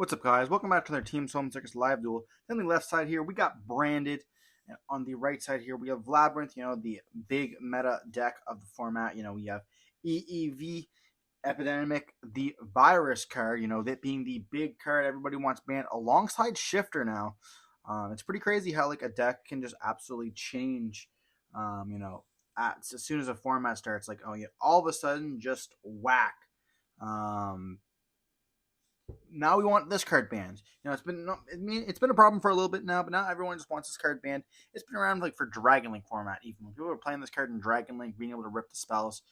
What's up, guys? Welcome back to their Team Home Circus Live Duel. On the left side here, we got Branded. And on the right side here, we have Labyrnth, the big meta deck of the format. We have EEV, Epidemic, the virus card, that being the big card everybody wants banned alongside Shifter now. It's pretty crazy how, like, a deck can just absolutely change, as soon as a format starts. Like, oh, yeah, all of a sudden, just whack. Now we want this card banned. It's been a problem for a little bit now, but now everyone just wants this card banned. It's been around like for Dragon Link format, even when people were playing this card in Dragon Link, being able to rip the spells.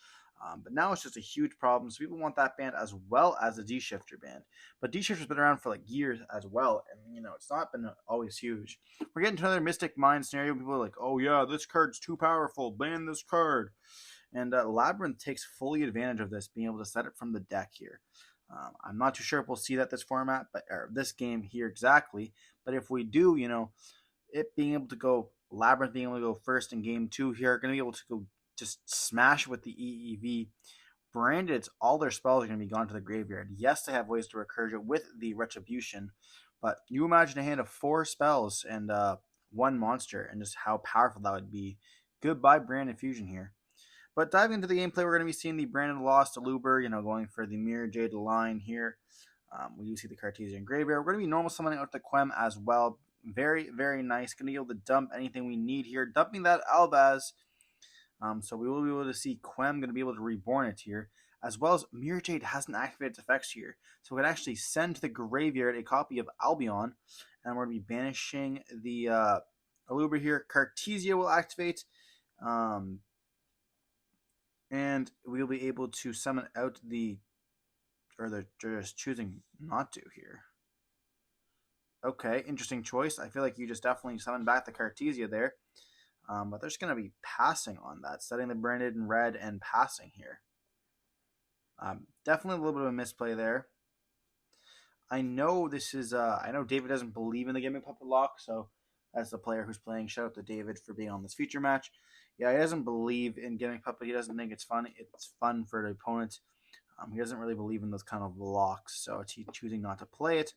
But now it's just a huge problem. So people want that banned as well as the D-Shifter banned. But D-Shifter's been around for like years as well, and it's not been always huge. We're getting to another Mystic Mind scenario. People are like, "Oh yeah, this card's too powerful. Ban this card." And Labyrinth takes fully advantage of this, being able to set it from the deck here. I'm not too sure if we'll see that this format, or this game here exactly. But if we do, it being able to go Labyrinth being able to go first in game 2 here, going to be able to go just smash with the EEV. Branded, all their spells are going to be gone to the graveyard. Yes, they have ways to recursion with the Retribution, but you imagine a hand of 4 spells and 1 monster, and just how powerful that would be. Goodbye, Branded Fusion here. But diving into the gameplay, we're going to be seeing the Brandon Lost Aluber, going for the Mirror Jade line here. We do see the Cartesian Graveyard. We're going to be normal summoning out the Quem as well. Very, very nice. Going to be able to dump anything we need here. Dumping that Albaz. So we will be able to see Quem going to be able to reborn it here. As well as Mirror Jade hasn't activated its effects here. So we can actually send to the Graveyard a copy of Albion. And we're going to be banishing the Aluber here. Cartesia will activate. And we'll be able to summon out they're just choosing not to here. Okay, interesting choice. I feel like you just definitely summoned back the Cartesia there. But they're just going to be passing on that, setting the Branded in red and passing here. Definitely a little bit of a misplay there. I know this is, I know David doesn't believe in the Gimmick Puppet Lock, so that's the player who's playing. Shout out to David for being on this feature match. Yeah, he doesn't believe in Gimmick Puppet. He doesn't think it's fun. It's fun for the opponent. He doesn't really believe in those kind of locks, so he's choosing not to play it,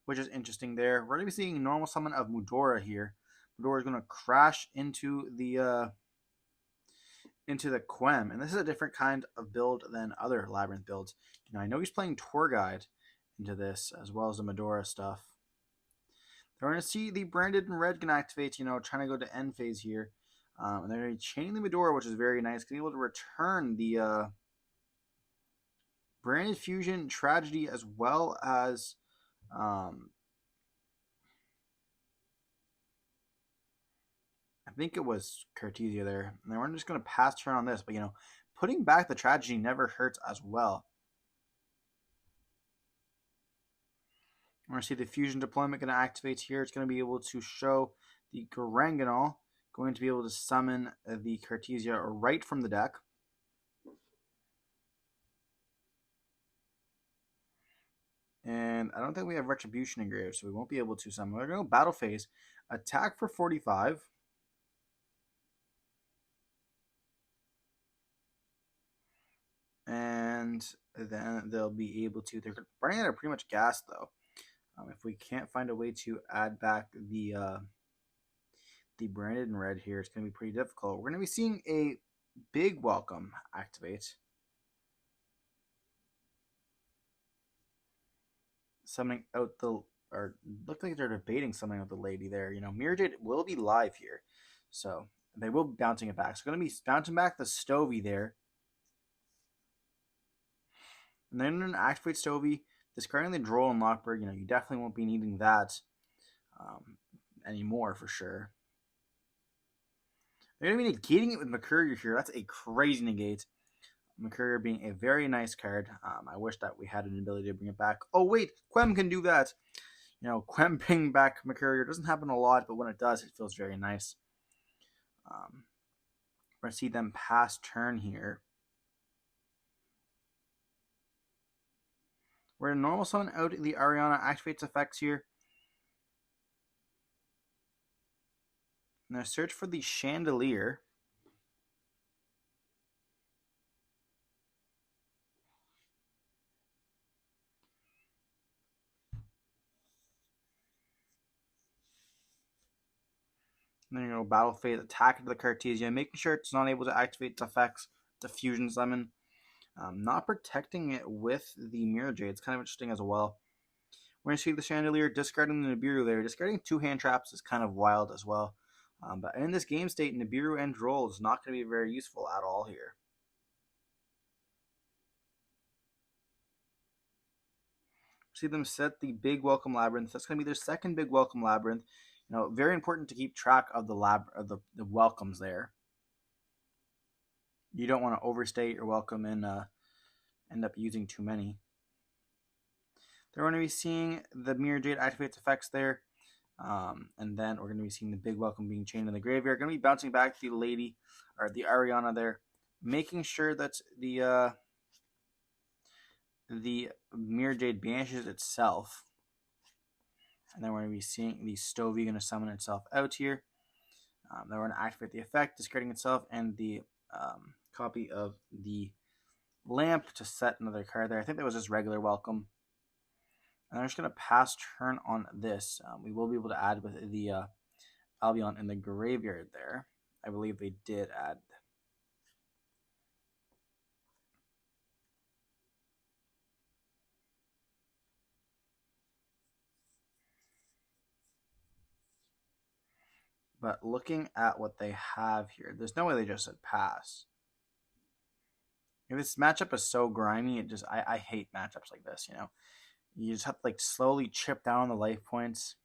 which is interesting there. We're going to be seeing normal summon of Mudora here. Mudora is going to crash into the Quem, and this is a different kind of build than other Labyrinth builds. I know he's playing Tour Guide into this, as well as the Medora stuff. They're going to see the Branded and Red can activate, trying to go to end phase here. And they're going to chain the Medora, which is very nice. Being able to return the Branded Fusion Tragedy, as well as I think it was Cartesia there. And they weren't just going to pass turn on this, but putting back the Tragedy never hurts as well. We're going to see the Fusion Deployment going to activate here. It's going to be able to show the Garanganal, going to be able to summon the Cartesia right from the deck. And I don't think we have Retribution engraved, so we won't be able to summon. We're going to go Battle Phase, attack for 45. And then they'll be able to, they're running out of pretty much gas though. If we can't find a way to add back the Branded in red here, it's going to be pretty difficult. We're going to be seeing a big welcome activate. Summoning out or look like they're debating something with the lady there. Mirror Jade will be live here. So they will be bouncing it back. So going to be bouncing back the Stovey there. And then an activate Stovey, discarding the Droll and Lockbird, you definitely won't be needing that anymore for sure. They're going to be negating it with Mercurier here. That's a crazy negate. Mercurier being a very nice card. I wish that we had an ability to bring it back. Oh, wait, Quem can do that. Quem bringing back Mercurier doesn't happen a lot, but when it does, it feels very nice. We're going to see them pass turn here. We're going to normal summon out the Ariana, activates effects here. And I search for the Chandelier. And then Battle Phase, attack into the Cartesia, making sure it's not able to activate its effects, Diffusion Summon. Not protecting it with the Mirror Jade. It's kind of interesting as well. We're going to see the Chandelier discarding the Nibiru there. Discarding 2 hand traps is kind of wild as well. But in this game state, Nibiru and Droll is not going to be very useful at all here. See them set the big Welcome Labyrinth. That's going to be their second big Welcome Labyrinth. Very important to keep track of the welcomes there. You don't want to overstate your welcome and end up using too many. They're going to be seeing the Mirror Jade activates effects there. And then we're going to be seeing the big welcome being chained in the graveyard. Going to be bouncing back the lady, or the Ariana there, making sure that the Mirror Jade banishes itself. And then we're going to be seeing the Stovey going to summon itself out here. Then we're going to activate the effect, discarding itself, and the copy of the lamp to set another card there. I think that was just regular welcome. And I'm just going to pass turn on this. We will be able to add with the Albion in the graveyard there. I believe they did add. But looking at what they have here, there's no way they just said pass. This matchup is so grimy, I hate matchups like this, You just have to slowly chip down the life points.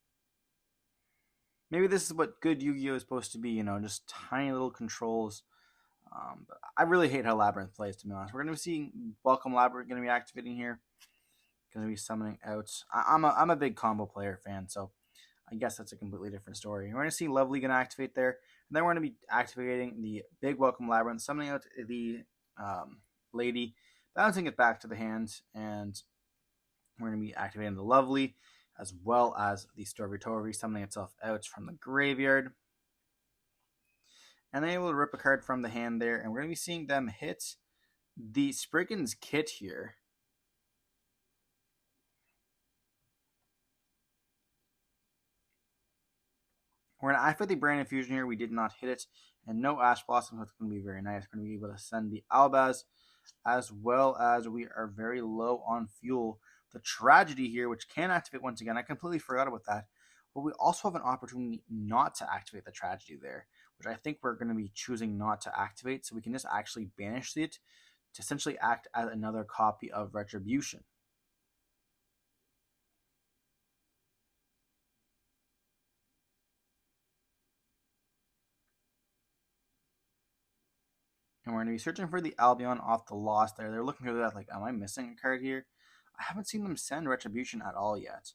Maybe this is what good Yu-Gi-Oh! Is supposed to be, just tiny little controls. But I really hate how Labyrnth plays, to be honest. We're going to be seeing Welcome Labyrnth going to be activating here. Going to be summoning out. I'm a big combo player fan, so I guess that's a completely different story. We're going to see Lovely going to activate there. And then we're going to be activating the big Welcome Labyrinth, summoning out the lady, bouncing it back to the hand, and we're going to be activating the Lovely, as well as the Stormy summoning itself out from the graveyard. And then able to rip a card from the hand there, and we're going to be seeing them hit the Spriggan's Kit here. We're going to activate the Brain Infusion here. We did not hit it, and no Ash Blossom, so it's going to be very nice. We're going to be able to send the Albaz, as well as we are very low on fuel. The Tragedy here, which can activate once again. I completely forgot about that. But we also have an opportunity not to activate the Tragedy there, which I think we're going to be choosing not to activate, so we can just actually banish it to essentially act as another copy of Retribution. And we're going to be searching for the Albion off the Lost there. They're looking through that am I missing a card here? I haven't seen them send Retribution at all yet.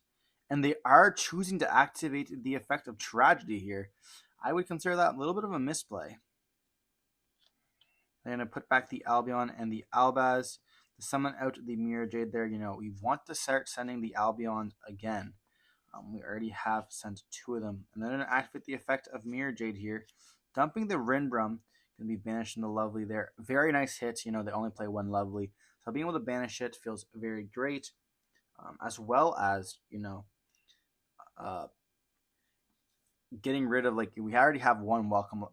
And they are choosing to activate the effect of Tragedy here. I would consider that a little bit of a misplay. They're going to put back the Albion and the Albaz to summon out the Mirror Jade there. We want to start sending the Albion again. We already have sent 2 of them. And then going to activate the effect of Mirror Jade here. Dumping the Rinbrum. Going to be banished in the Lovely there. Very nice hits. They only play 1 Lovely. So being able to banish it feels very great. As well as, getting rid of, we already have 1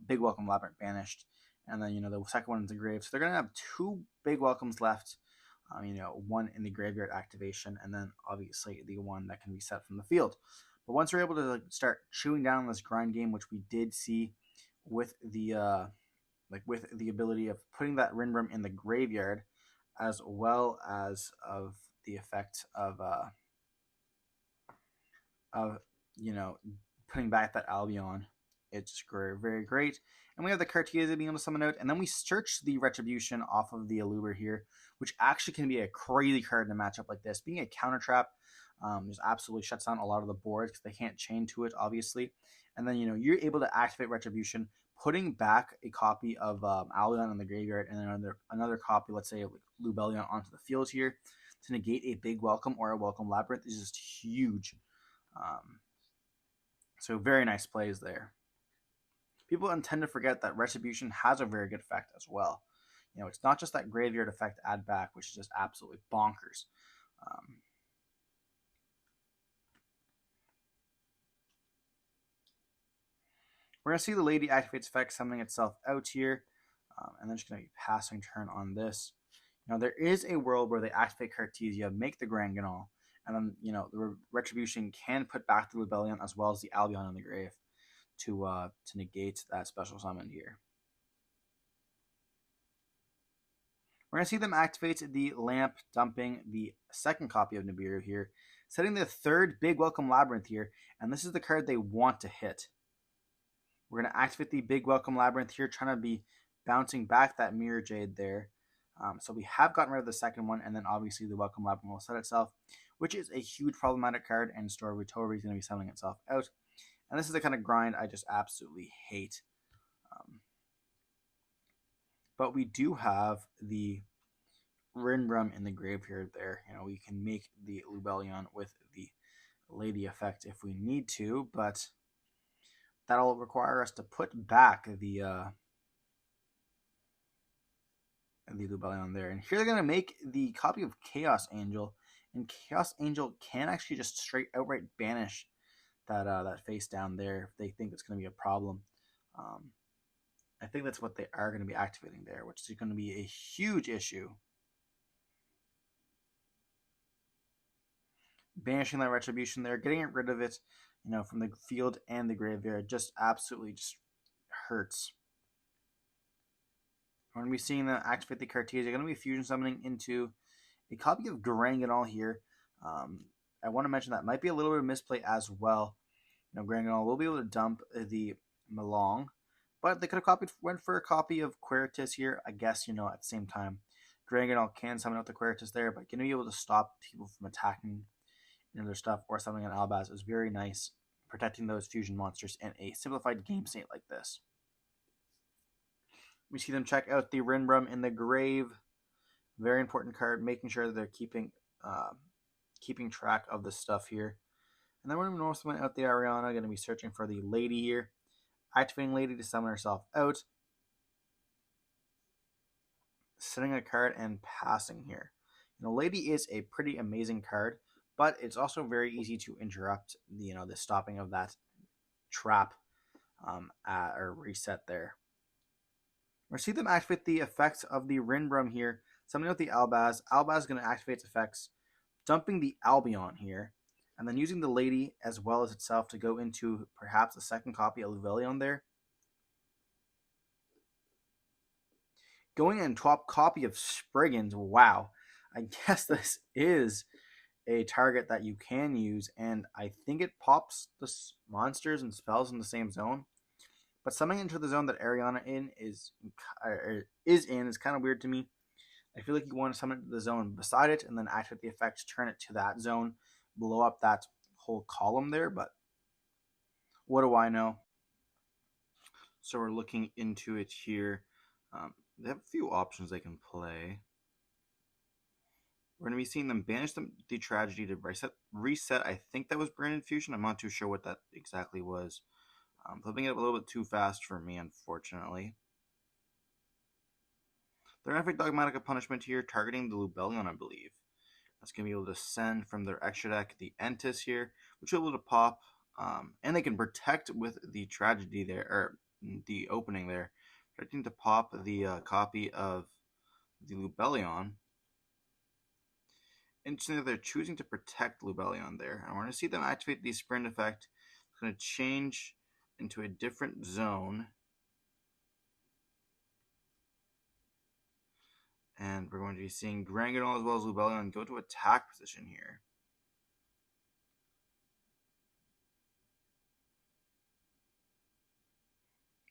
big Welcome Labyrinth banished. And then, the second one in the grave. So they're going to have 2 big welcomes left. 1 in the graveyard activation, and then obviously the one that can be set from the field. But once we're able to start chewing down this grind game, which we did see with the with the ability of putting that Rinbrum in the graveyard, as well as of the effect of putting back that Albion, it's very great. And we have the Cartesia being able to summon out, and then we search the Retribution off of the Aluber here, which actually can be a crazy card in a matchup like this. Being a counter trap, just absolutely shuts down a lot of the boards because they can't chain to it, obviously. And then you're able to activate Retribution, putting back a copy of Albion in the graveyard, and then another copy, let's say Lubellion, onto the field here to negate a big welcome or a Welcome Labyrinth is just huge. So very nice plays there. People tend to forget that Retribution has a very good effect as well. It's not just that graveyard effect add back, which is just absolutely bonkers. We're going to see the lady activates effect, summoning itself out here. And then just going to be passing turn on this. Now, there is a world where they activate Cartesia, make the Grand Ganal, and then, the Retribution can put back the Rebellion as well as the Albion in the grave to negate that special summon here. We're going to see them activate the Lamp, dumping the second copy of Nibiru here, setting the third Big Welcome Labyrinth here, and this is the card they want to hit. We're going to activate the Big Welcome Labyrinth here, trying to be bouncing back that Mirror Jade there. So we have gotten rid of the second one, and then obviously the Welcome Labyrinth will set itself, which is a huge problematic card, and Story Tori is going to be summoning itself out. And this is the kind of grind I just absolutely hate. But we do have the Rinbrum in the graveyard there. We can make the Lubellion with the Lady effect if we need to, but that'll require us to put back the Lubellion there. And here they're going to make the copy of Chaos Angel, and Chaos Angel can actually just straight outright banish that face down there if they think it's going to be a problem. I think that's what they are going to be activating there, which is going to be a huge issue. Banishing that Retribution there, getting rid of it, from the field and the graveyard, just absolutely just hurts. We're going to be seeing them activate the Cartesia. They're going to be fusion summoning into a copy of Grand Ganal here. I want to mention that might be a little bit of misplay as well. Grand Ganal will be able to dump the Melong, but they could have went for a copy of Quiritus here, I guess, at the same time. Grand Ganal can summon out the Quiritus there, but going to be able to stop people from attacking their stuff or summoning an Albaz is very nice, protecting those fusion monsters in a simplified game state like this. We see them check out the Rinbrum in the grave. Very important card, making sure that they're keeping track of the stuff here. And then we're going to summon out the Ariana, going to be searching for the Lady here. Activating Lady to summon herself out. Setting a card and passing here. Lady is a pretty amazing card, but it's also very easy to interrupt the stopping of that trap or reset there. We're see them activate the effects of the Rinbrum here, summoning out the Albaz. Albaz is going to activate its effects, dumping the Albion here, and then using the Lady as well as itself to go into perhaps a second copy of Luvelion there. Going in top copy of Spriggans. Wow. I guess this is a target that you can use, and I think it pops the monsters and spells in the same zone. But summoning into the zone that Ariana is kind of weird to me. I feel like you want to summon it to the zone beside it and then activate the effect, turn it to that zone, blow up that whole column there, but what do I know? So we're looking into it here. They have a few options they can play. We're going to be seeing them banish the Tragedy to reset. I think that was Branded Fusion. I'm not too sure what that exactly was. Flipping it up a little bit too fast for me, unfortunately. They're going to have a Dogmatic Punishment here, targeting the Lubellion, I believe. That's going to be able to send from their extra deck the Entis here, which will be able to pop. And they can protect with the Tragedy there, or the opening there. Protecting to pop the copy of the Lubellion. Interestingly, they're choosing to protect Lubellion there. And we're going to see them activate the Sprint effect. It's going to change into a different zone. And we're going to be seeing Grand Ganal as well as Lubellion go to attack position here.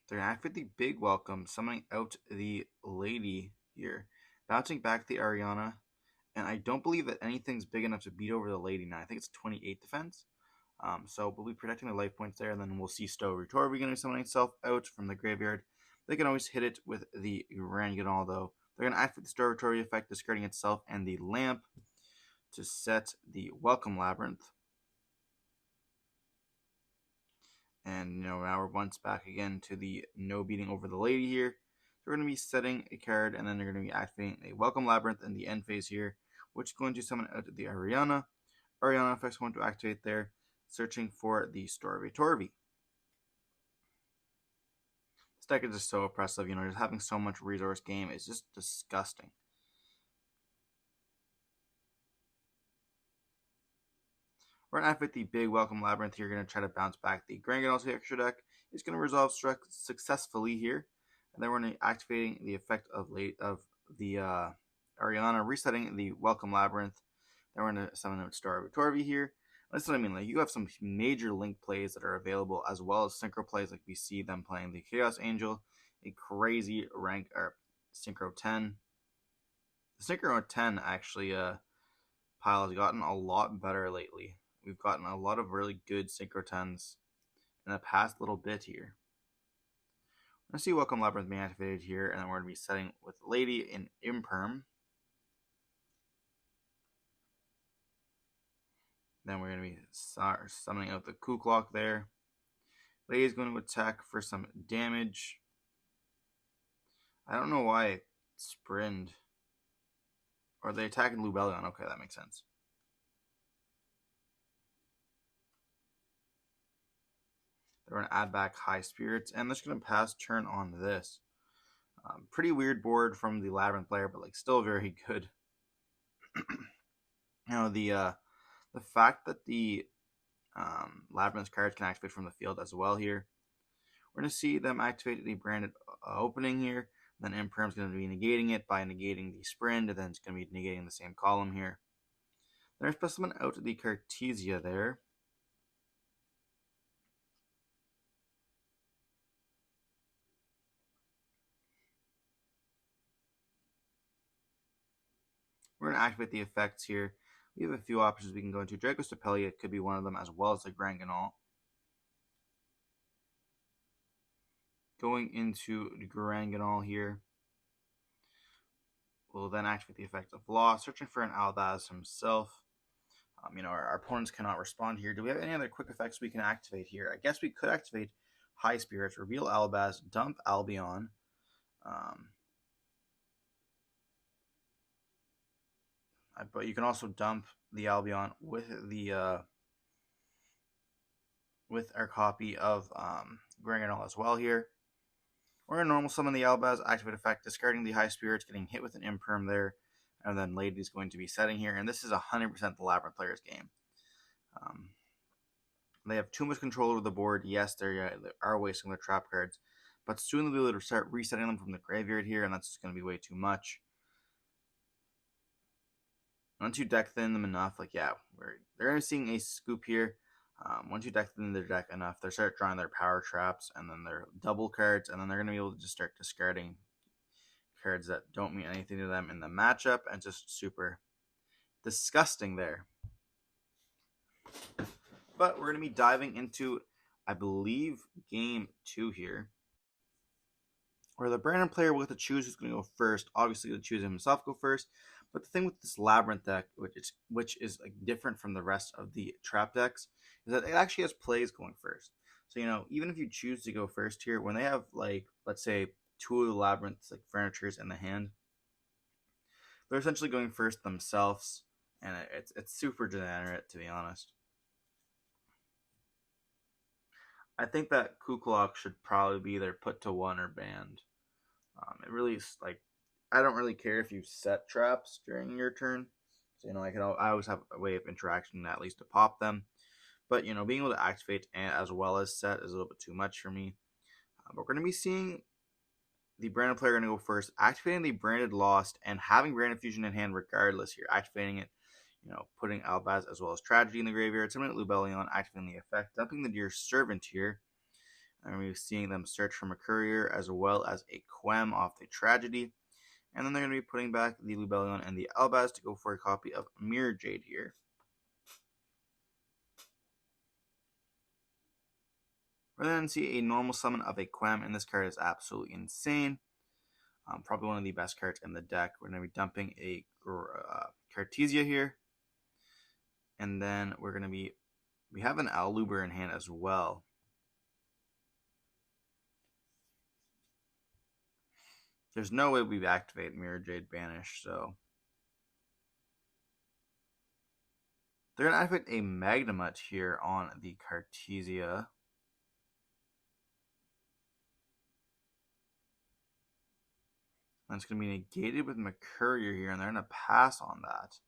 They're going to activate the Big Welcome, summoning out the Lady here. Bouncing back the Ariana. And I don't believe that anything's big enough to beat over the Lady now. I think it's 28 defense. So we'll be protecting the life points there, and then we'll see Stowe Retor going to be summoning itself out from the graveyard. They can always hit it with the Grand Ganal, though. They're going to activate the Stowe Retor effect, discarding itself and the Lamp to set the Welcome Labyrinth. And now we're once back again to the no beating over the Lady here. They're going to be setting a card, and then they're going to be activating a Welcome Labyrinth in the end phase here, which is going to summon out the Ariana. Ariana effect's going to activate there, searching for the Storvy Torvy. deck is just so oppressive. Just having so much resource game is just disgusting. We're going to activate the big Welcome Labyrnth here. Going to try to bounce back the Granganol to the extra deck. It's going to resolve successfully here. And then we're going to activating the effect of the Ariana, resetting the Welcome Labyrinth. Then we're going to summon out Star of Torvi here. That's what I mean. Like, you have some major link plays that are available, as well as synchro plays. Like we see them playing the Chaos Angel, a crazy rank or synchro 10. The synchro 10 actually pile has gotten a lot better lately. We've gotten a lot of really good synchro 10s in the past little bit here. We're going to see Welcome Labyrinth being activated here, and then we're going to be setting with Lady in Imperm. Then we're going to be summoning out the Ku Clock there. Lady is going to attack for some damage. I don't know why it sprint. Or they attacking Lubellion. Okay, that makes sense. They're going to add back High Spirits, and they're just going to pass turn on this. Pretty weird board from the Labyrinth player, but like still very good. The fact that the Labyrinth cards can activate from the field as well here. We're going to see them activate the branded opening here. Then Imperm's going to be negating it by negating the sprint, and then it's going to be negating the same column here. There's specimen out the Cartesia there. We're going to activate the effects here. We have a few options we can go into. Dragostapelia could be one of them, as well as the Granganol. Going into the Granganol here. We'll then activate the effect of Loss, searching for an Albaz himself. Our opponents cannot respond here. Do we have any other quick effects we can activate here? I guess we could activate High Spirits, reveal Albaz, dump Albion. But you can also dump the Albion with our copy of Granganol as well here. We're going to normal summon the Albaz, activate effect, discarding the High Spirits, getting hit with an Imperm there, and then Lady is going to be setting here, and this is 100% the Labyrinth player's game. They have too much control over the board. Yes, they are wasting their trap cards, but soon they'll be able to start resetting them from the graveyard here, and that's just going to be way too much. Once you deck thin them enough, they're going to be seeing a scoop here. Once you deck thin their deck enough, they start drawing their power traps and then their double cards, and then they're going to be able to just start discarding cards that don't mean anything to them in the matchup, and just super disgusting there. But we're going to be diving into, I believe, game 2 here, where the Brandon player will have to choose who's going to go first. Obviously, going to choose himself go first. But the thing with this Labyrinth deck, which is different from the rest of the trap decks, is that it actually has plays going first. So, even if you choose to go first here, when they have, let's say, 2 of the Labyrinth's furnitures in the hand, they're essentially going first themselves, and it's super degenerate, to be honest. I think that Ku Clock should probably be either put to 1 or banned. It really is I don't really care if you set traps during your turn. So, I always have a way of interaction at least to pop them. But, being able to activate as well as set is a little bit too much for me. But we're going to be seeing the branded player going to go first, activating the branded Lost and having branded Fusion in hand regardless here. Activating it, putting Albaz as well as Tragedy in the graveyard, summoning Lubellion, activating the effect, dumping the Dear Servant here. And we're seeing them search from a Courier as well as a Quem off the Tragedy. And then they're going to be putting back the Lubellion and the Albaz to go for a copy of Mirror Jade here. We're then see a normal summon of a Quem, and this card is absolutely insane. Probably one of the best cards in the deck. We're going to be dumping a Cartesia here. And then we have an Aluber in hand as well. There's no way we activate Mirror Jade Banish, so they're going to activate a Magnemite here on the Cartesia. And it's going to be negated with Mercurier here, and they're going to pass on that.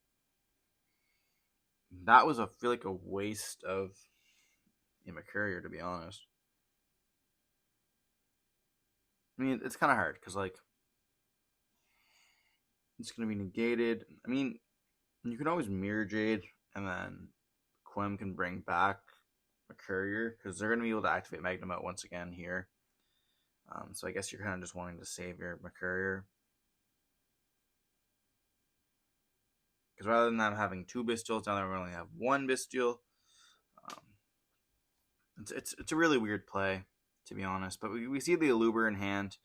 That was, I feel like, a waste of a Mercurier, to be honest. I mean, it's kind of hard, because, like, it's going to be negated. I mean, you can always Mirror Jade, and then Quem can bring back Mercurier, because they're going to be able to activate Magnemite once again here. So I guess you're kind of just wanting to save your Mercurier. Because rather than them having 2 Bestials, now they only have 1 Bestial. It's a really weird play, to be honest. But we see the Aluber in hand.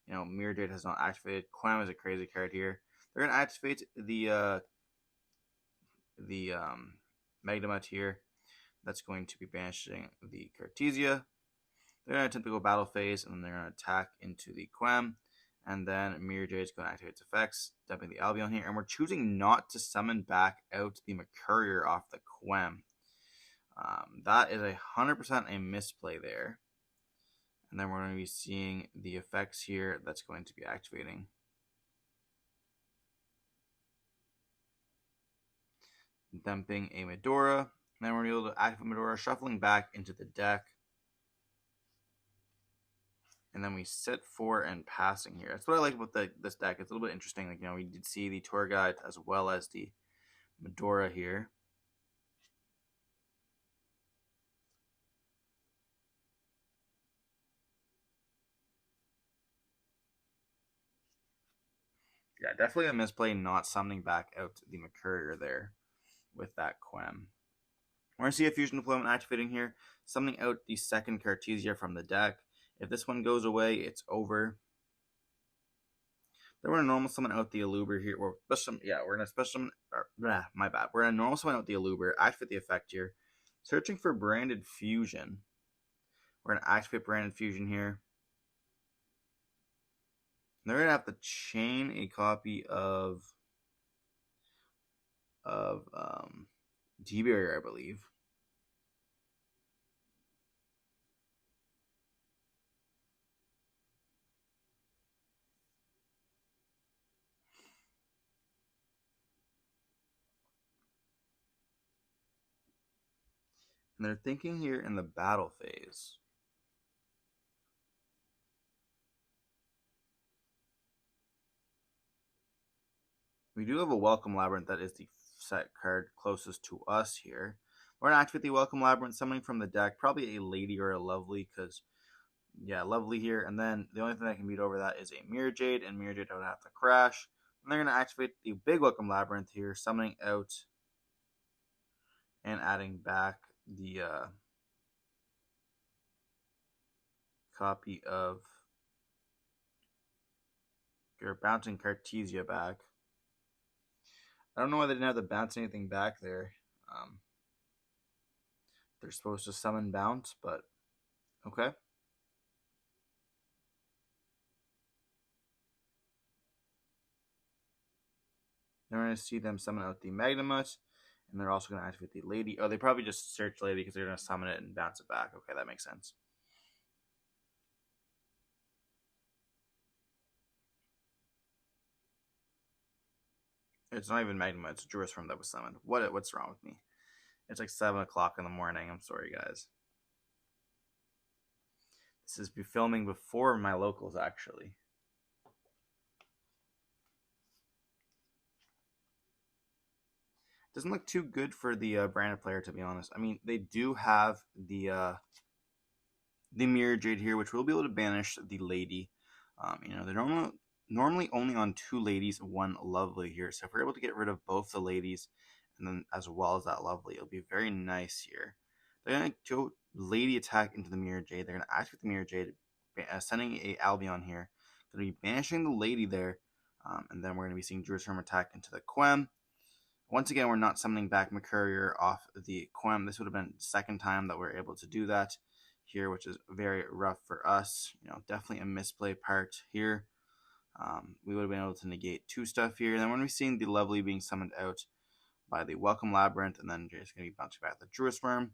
You know, Mirror Jade has not activated. Quem is a crazy card here. They're going to activate the Magnemite here. That's going to be banishing the Cartesia. They're going to attempt to go battle phase, and then they're going to attack into the Quem. And then Mirror Jade is going to activate its effects, dumping the Albion here. And we're choosing not to summon back out the Mercurier off the Quem. That is 100% a misplay there. And then we're going to be seeing the effects here that's going to be activating. Dumping a Medora. And then we're going to be able to activate Medora, shuffling back into the deck. And then we sit for and passing here. That's what I like about this deck. It's a little bit interesting. Like, you know, we did see the tour guide as well as the Medora here. Yeah, definitely a misplay not summoning back out the Mercurier there with that Quem. We're going to see a fusion deployment activating here, summoning out the second Cartesia from the deck. If this one goes away, it's over. Then we're going to normal summon out the Aluber here. We're going to special summon. My bad. We're going to normal summon out the Aluber, activate the effect here. Searching for Branded Fusion. We're going to activate Branded Fusion here. They're going to have to chain a copy of D-Barrier, I believe. And they're thinking here in the battle phase. We do have a Welcome Labyrnth that is the set card closest to us here. We're going to activate the Welcome Labyrnth, summoning from the deck, probably a Lady or a Lovely, because, yeah, Lovely here. And then the only thing that can beat over that is a Mirror Jade, and Mirror Jade would have to crash. And they're going to activate the big Welcome Labyrnth here, summoning out and adding back the copy of your bouncing Cartesia back. I don't know why they didn't have to bounce anything back there. They're supposed to summon bounce, but okay. They're going to see them summon out the Magnemite, and they're also going to activate the Lady. Oh, they probably just search Lady because they're going to summon it and bounce it back. Okay, that makes sense. It's not even Magnemite, it's Jurisform that was summoned. What's wrong with me? It's like 7 o'clock in the morning. I'm sorry, guys. This is filming before my locals, actually. Doesn't look too good for the branded player, to be honest. I mean, they do have the Mirror Jade here, which will be able to banish the Lady. You know, they're normally only on 2 Ladies, 1 Lovely here. So if we're able to get rid of both the Ladies, and then as well as that Lovely, it'll be very nice here. They're going to go Lady attack into the Mirror Jade. They're going to activate the Mirror Jade, sending a Albion here. Going to be banishing the Lady there. And then we're going to be seeing Jerusalem attack into the Quem. Once again, we're not summoning back Mercurier off the Quem. This would have been the second time that we're able to do that here, which is very rough for us. You know, definitely a misplay part here. We would have been able to negate 2 stuff here. And then when we're seeing the Lovely being summoned out by the Welcome Labyrinth, and then just going to be bouncing back the Druid Worm.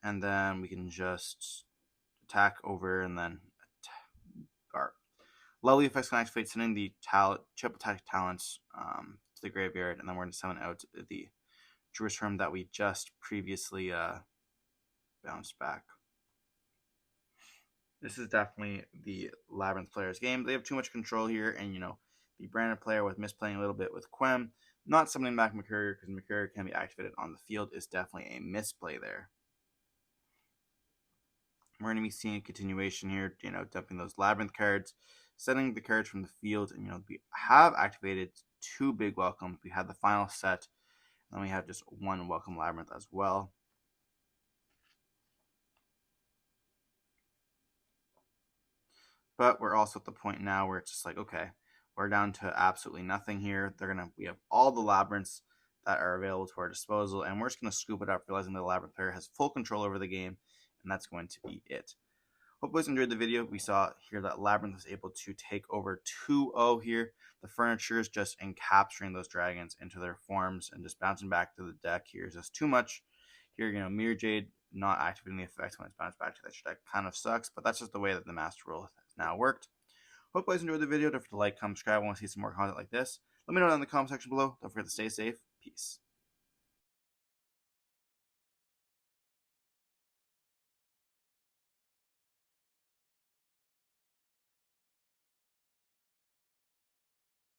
And then we can just attack over and then Lovely effects can activate, sending the chip attack talents to the graveyard, and then we're going to summon out the Jerusalem that we just previously bounced back. This is definitely the Labyrnth player's game. They have too much control here, and the Branded player with misplaying a little bit with Quem, not summoning back Mercurier because Mercurier can be activated on the field is definitely a misplay there. We're going to be seeing a continuation here, dumping those Labyrnth cards, setting the cards from the field, and we have activated 2 big welcomes. We had the final set, and then we have just 1 welcome Labyrnth as well. But we're also at the point now where it's just like, okay, we're down to absolutely nothing here. We have all the Labyrinths that are available to our disposal, and we're just going to scoop it up, realizing the Labyrinth player has full control over the game, and that's going to be it. Hope you guys enjoyed the video. We saw here that Labyrnth was able to take over 2-0 here. The furniture is just encapsulating those dragons into their forms and just bouncing back to the deck here is just too much. Here, Mirror Jade not activating the effects when it's bounced back to that deck kind of sucks, but that's just the way that the Master Rule has now worked. Hope you guys enjoyed the video. Don't forget to like, comment, subscribe. I want to see some more content like this. Let me know down in the comment section below. Don't forget to stay safe. Peace.